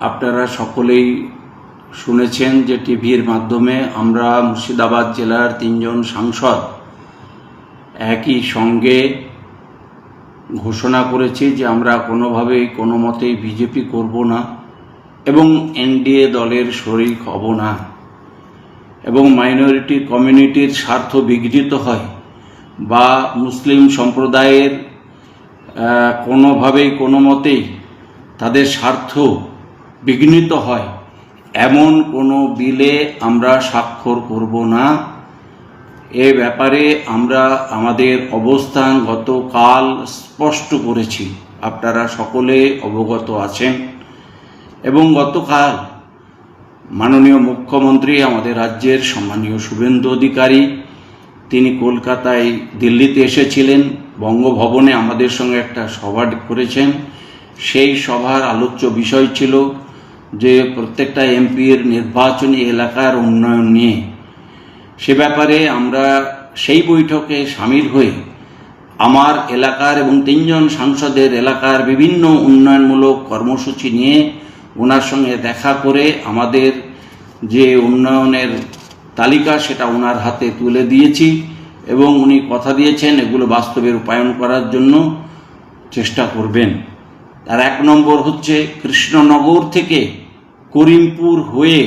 আপনারা সকলেই শুনেছেন যে টিভির মাধ্যমে আমরা মুর্শিদাবাদ জেলার 3 জন সাংসদ একই সঙ্গে ঘোষণা করেছি যে আমরা কোনোভাবেই কোনো মতেই বিজেপি করব না এবং এনডিএ দলের শরিক হব না, এবং মাইনরিটি কমিউনিটির স্বার্থ বিঘ্নিত হয় বা মুসলিম সম্প্রদায়ের কোনোভাবেই কোনো মতেই তাদের স্বার্থ বিঘ্নিত হয় এমন কোনো বিলে আমরা স্বাক্ষর করব না। এ ব্যাপারে আমরা আমাদের অবস্থান গতকাল স্পষ্ট করেছি, আপনারা সকলে অবগত আছেন। এবং গতকাল মাননীয় মুখ্যমন্ত্রী আমাদের রাজ্যের সম্মানীয় শুভেন্দু অধিকারী তিনি কলকাতায় দিল্লিতে এসেছিলেন, বঙ্গভবনে আমাদের সঙ্গে একটা সভা করেছেন। সেই সভার আলোচ্য বিষয় ছিল যে প্রত্যেকটা এমপির নির্বাচনী এলাকার উন্নয়ন নিয়ে। সে ব্যাপারে আমরা সেই বৈঠকে সামিল হয়ে আমার এলাকার এবং 3 জন সাংসদের এলাকার বিভিন্ন উন্নয়নমূলক কর্মসূচি নিয়ে ওনার সঙ্গে দেখা করে আমাদের যে উন্নয়নের তালিকা সেটা ওনার হাতে তুলে দিয়েছি এবং উনি কথা দিয়েছেন এগুলো বাস্তবে রূপায়ণ করার জন্য চেষ্টা করবেন। তার 1 নম্বর হচ্ছে কৃষ্ণনগর থেকে করিমপুর হয়ে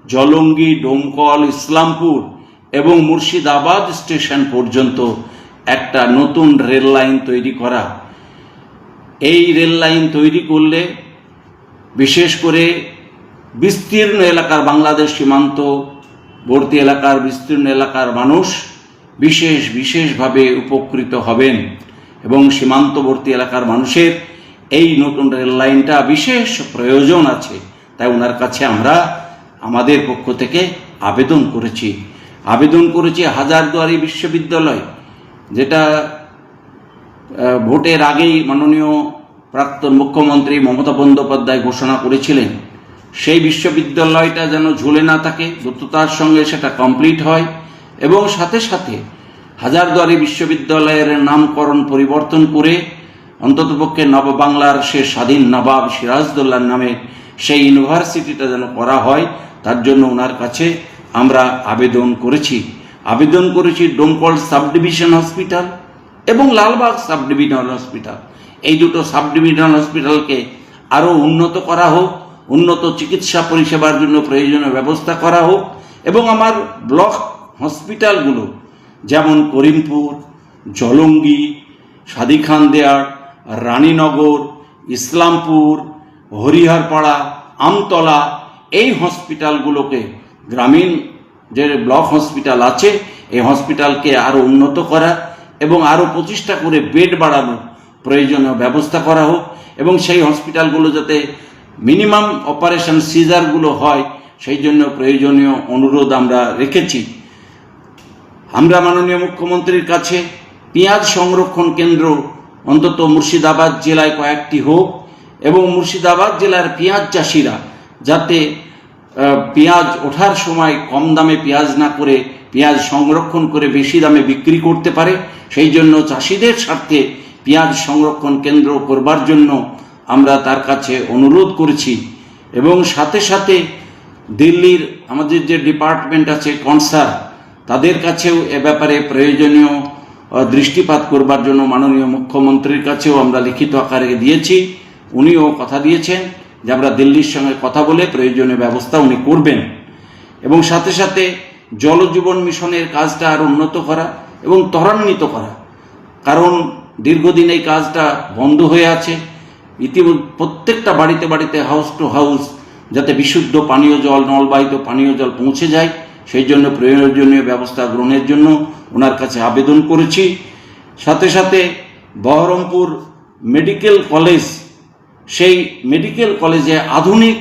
জলঙ্গি, ডোমকল, ইসলামপুর এবং মুর্শিদাবাদ স্টেশন পর্যন্ত একটা নতুন রেল লাইন তৈরি করা। এই রেল লাইন তৈরি করলে বিশেষ করে বিস্তীর্ণ এলাকার বাংলাদেশ সীমান্তবর্তী এলাকার বিস্তীর্ণ এলাকার মানুষ বিশেষভাবে উপকৃত হবেন এবং সীমান্তবর্তী এলাকার মানুষের এই নতুন রেল লাইনটা বিশেষ প্রয়োজন আছে। তাই ওনার কাছে আমরা আমাদের পক্ষ থেকে আবেদন করেছি হাজারদুয়ারি বিশ্ববিদ্যালয়, যেটা ভোটের আগেই মাননীয় প্রাক্তন মুখ্যমন্ত্রী মমতা বন্দ্যোপাধ্যায় ঘোষণা করেছিলেন। সেই বিশ্ববিদ্যালয়টা যেন ঝুলে না থাকে, দ্রুততার সঙ্গে সেটা কমপ্লিট হয় এবং সাথে সাথে হাজারদুয়ারি বিশ্ববিদ্যালয়ের নামকরণ পরিবর্তন করে অন্ততপক্ষে নববাংলার সে স্বাধীন নবাব সিরাজদৌল্লার নামে সেই ইউনিভার্সিটিটা যেন করা হয়, তার জন্য ওনার কাছে আমরা আবেদন করেছি ডোমকল সাব ডিভিশন হসপিটাল এবং লালবাগ সাব ডিভিশন হসপিটাল, এই দুটো সাব ডিভিশন হসপিটালকে আরও উন্নত করা হোক, উন্নত চিকিৎসা পরিষেবার জন্য প্রয়োজনীয় ব্যবস্থা করা হোক এবং আমার ব্লক হসপিটালগুলো যেমন করিমপুর, জলঙ্গি, সাদিখানদিয়ার, রানীনগর, ইসলামপুর, হরিহরপাড়া, আমতলা এই হসপিটালগুলোকে, গ্রামীণ যে ব্লক হসপিটাল আছে এই হসপিটালকে আরও উন্নত করা এবং আরও 25টা করে বেড বাড়ানোর প্রয়োজনীয় ব্যবস্থা করা হোক এবং সেই হসপিটালগুলো যাতে মিনিমাম অপারেশন সিজারগুলো হয় সেই জন্য প্রয়োজনীয় অনুরোধ আমরা রেখেছি। আমরা মাননীয় মুখ্যমন্ত্রীর কাছে পেঁয়াজ সংরক্ষণ কেন্দ্র অন্তত মুর্শিদাবাদ জেলায় কয়েকটি হোক এবং মুর্শিদাবাদ জেলার পেঁয়াজ চাষিরা যাতে পেঁয়াজ ওঠার সময় কম দামে পেঁয়াজ না করে পেঁয়াজ সংরক্ষণ করে বেশি দামে বিক্রি করতে পারে, সেই জন্য চাষিদের স্বার্থে পেঁয়াজ সংরক্ষণ কেন্দ্র করবার জন্য আমরা তার কাছে অনুরোধ করেছি। এবং সাথে সাথে দিল্লির আমাদের যে ডিপার্টমেন্ট আছে কনসার্ন, তাদের কাছেও এ ব্যাপারে প্রয়োজনীয় দৃষ্টিপাত করবার জন্য মাননীয় মুখ্যমন্ত্রীর কাছেও আমরা লিখিত আকারে দিয়েছি। উনিও কথা দিয়েছেন যে আমরা দিল্লির সঙ্গে কথা বলে প্রয়োজনীয় ব্যবস্থা উনি করবেন। এবং সাথে সাথে জলজীবন মিশনের কাজটা আরও উন্নত করা এবং ত্বরান্বিত করা, কারণ দীর্ঘদিন এই কাজটা বন্ধ হয়ে আছে। প্রত্যেকটা বাড়িতে হাউস টু হাউস যাতে বিশুদ্ধ পানীয় জল, নলবাহিত পানীয় জল পৌঁছে যায় সেই জন্য প্রয়োজনীয় ব্যবস্থা গ্রহণের জন্য ওনার কাছে আবেদন করেছি। সাথে সাথে বহরমপুর মেডিকেল কলেজ, সেই মেডিকেল কলেজে আধুনিক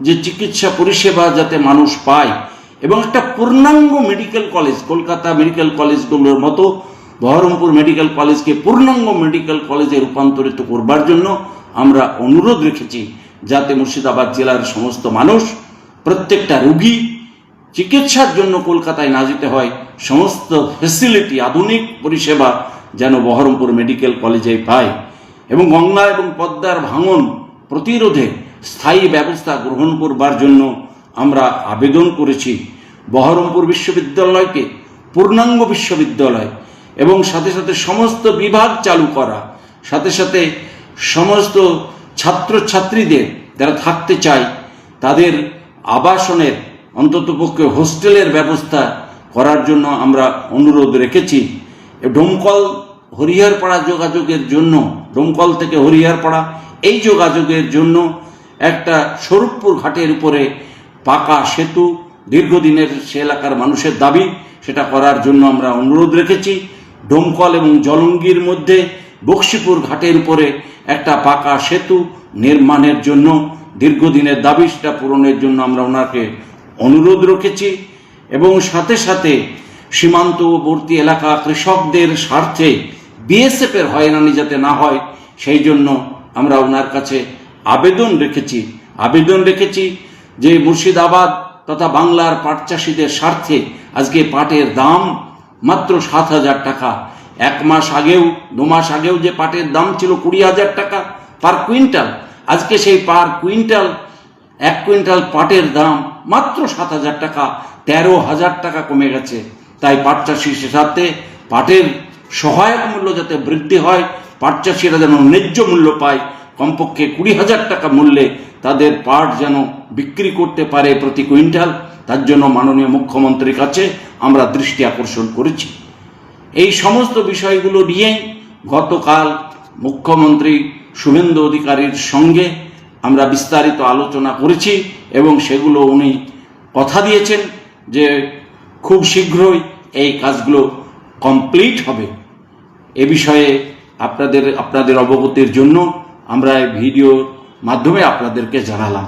যে চিকিৎসা পরিষেবা যাতে মানুষ পায় এবং একটা পূর্ণাঙ্গ মেডিকেল কলেজ, কলকাতা মেডিকেল কলেজগুলোর মতো বহরমপুর মেডিকেল কলেজকে পূর্ণাঙ্গ মেডিকেল কলেজে রূপান্তরিত করবার জন্য আমরা অনুরোধ রেখেছি, যাতে মুর্শিদাবাদ জেলার সমস্ত মানুষ, প্রত্যেকটা রোগী চিকিৎসার জন্য কলকাতায় না যেতে হয়, সমস্ত ফেসিলিটি আধুনিক পরিষেবা যেন বহরমপুর মেডিকেল কলেজে পায়। এবং গঙ্গা এবং পদ্মার ভাঙন প্রতিরোধে স্থায়ী ব্যবস্থা গ্রহণ করবার জন্য আমরা আবেদন করেছি। বহরমপুর বিশ্ববিদ্যালয়কে পূর্ণাঙ্গ বিশ্ববিদ্যালয় এবং সাথে সাথে সমস্ত বিভাগ চালু করা, সাথে সাথে সমস্ত ছাত্রছাত্রীদের যারা থাকতে চায় তাদের আবাসনের অন্ততপক্ষে হোস্টেলের ব্যবস্থা করার জন্য আমরা অনুরোধ রেখেছি। ডোমকল হরিহরপাড়া যোগাযোগের জন্য, ডোমকল থেকে হরিহরপাড়া এই যোগাযোগের জন্য একটা স্বরূপপুর ঘাটের উপরে পাকা সেতু দীর্ঘদিনের সে এলাকার মানুষের দাবি, সেটা করার জন্য আমরা অনুরোধ রেখেছি। ডোমকল এবং জলঙ্গির মধ্যে বক্সিপুর ঘাটের উপরে একটা পাকা সেতু নির্মাণের জন্য দীর্ঘদিনের দাবি, সেটা পূরণের জন্য আমরা ওনাকে অনুরোধ রেখেছি। এবং সাথে সাথে সীমান্তবর্তী এলাকা কৃষকদের স্বার্থে বিএসএফের হয়রানি যাতে না হয় সেই জন্য আমরা ওনার কাছে আবেদন রেখেছি যে মুর্শিদাবাদ তথা বাংলার পাট চাষিদের স্বার্থে আজকে পাটের দাম মাত্র 7,000 টাকা। 1 মাস আগেও 2 মাস আগেও যে পাটের দাম ছিল 20,000 টাকা পার কুইন্টাল, আজকে সেই পার কুইন্টাল 1 কুইন্টাল পাটের দাম মাত্র 7,000 টাকা, 13,000 টাকা কমে গেছে। তাই পাট চাষির সাথে পাটের সহায়ক মূল্য যাতে বৃদ্ধি হয়, পাট চাষিরা যেন ন্যায্য মূল্য পায়, কমপক্ষে 20,000 টাকা মূল্যে তাদের পাট যেন বিক্রি করতে পারে প্রতি কুইন্টাল, তার জন্য মাননীয় মুখ্যমন্ত্রীর কাছে আমরা দৃষ্টি আকর্ষণ করেছি। এই সমস্ত বিষয়গুলো নিয়েই গতকাল মুখ্যমন্ত্রী শুভেন্দু অধিকারীর সঙ্গে আমরা বিস্তারিত আলোচনা করেছি এবং সেগুলো উনি কথা দিয়েছেন যে খুব শীঘ্রই এই কাজগুলো কমপ্লিট হবে। এ বিষয়ে আপনাদের অবগতির জন্য আমরা এই ভিডিওর মাধ্যমে আপনাদেরকে জানালাম।